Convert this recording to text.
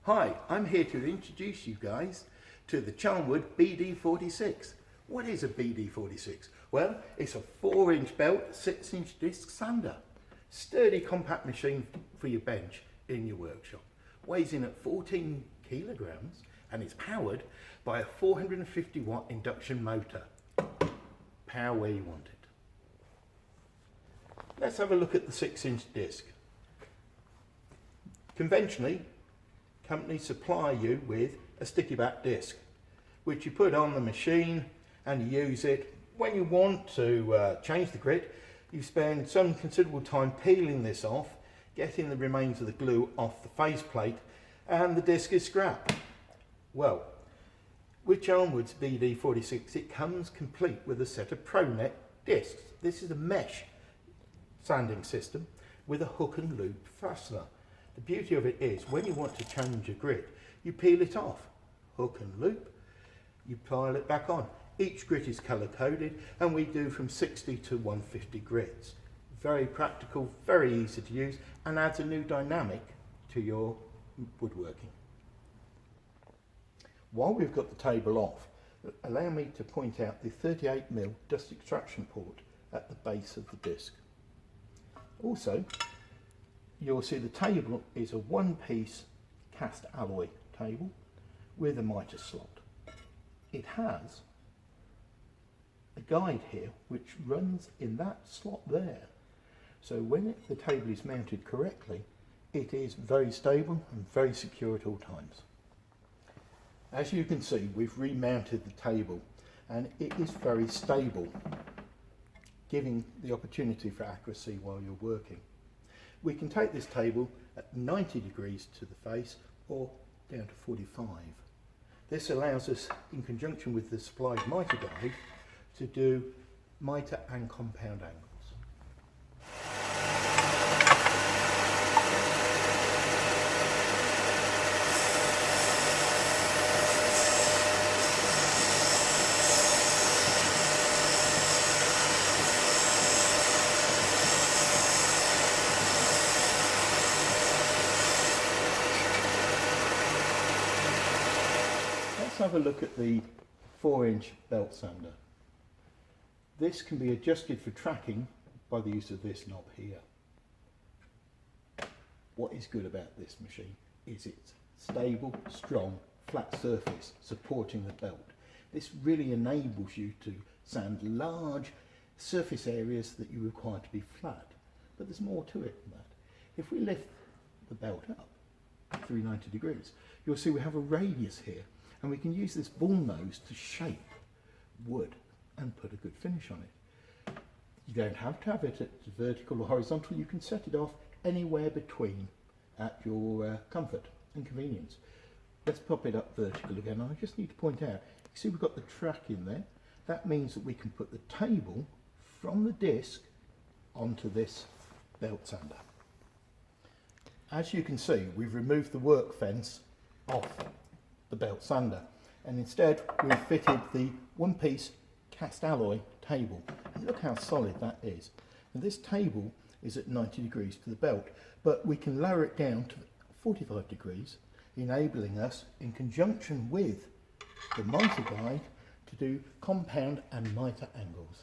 Hi, I'm here to introduce you guys to the Charnwood BD46. What is a BD46? Well, it's a 4-inch belt, 6-inch disc sander. Sturdy compact machine for your bench in your workshop. Weighs in at 14 kilograms and is powered by a 450 watt induction motor. Power where you want it. Let's have a look at the 6-inch disc. Conventionally, companies supply you with a sticky back disc, which you put on the machine and you use it. When you want to change the grit, you spend some considerable time peeling this off, getting the remains of the glue off the faceplate, and the disc is scrapped. Well, with Charnwood's BD46, it comes complete with a set of ProNet discs. This is a mesh sanding system with a hook and loop fastener. The beauty of it is when you want to change your grit, you peel it off, hook and loop, you pile it back on. Each grit is colour coded and we do from 60 to 150 grits. Very practical, very easy to use, and adds a new dynamic to your woodworking. While we've got the table off, allow me to point out the 38mm dust extraction port at the base of the disc. Also, you'll see the table is a one-piece cast alloy table with a mitre slot. It has a guide here which runs in that slot there. So when the table is mounted correctly, it is very stable and very secure at all times. As you can see, we've remounted the table and it is very stable, giving the opportunity for accuracy while you're working. We can take this table at 90 degrees to the face or down to 45. This allows us, in conjunction with the supplied mitre guide, to do mitre and compound angles. Let's have a look at the 4-inch belt sander. This can be adjusted for tracking by the use of this knob here. What is good about this machine is its stable, strong, flat surface supporting the belt. This really enables you to sand large surface areas that you require to be flat, but there's more to it than that. If we lift the belt up 390 degrees, you'll see we have a radius here, and we can use this bull nose to shape wood and put a good finish on it. You don't have to have it at vertical or horizontal. You can set it off anywhere between at your comfort and convenience. Let's pop it up vertical again. I just need to point out, you see we've got the track in there. That means that we can put the table from the disc onto this belt sander. As you can see, we've removed the work fence off the belt sander, and instead we've fitted the one-piece cast alloy table, and look how solid that is. And this table is at 90 degrees to the belt, but we can lower it down to 45 degrees, enabling us, in conjunction with the mitre guide, to do compound and mitre angles.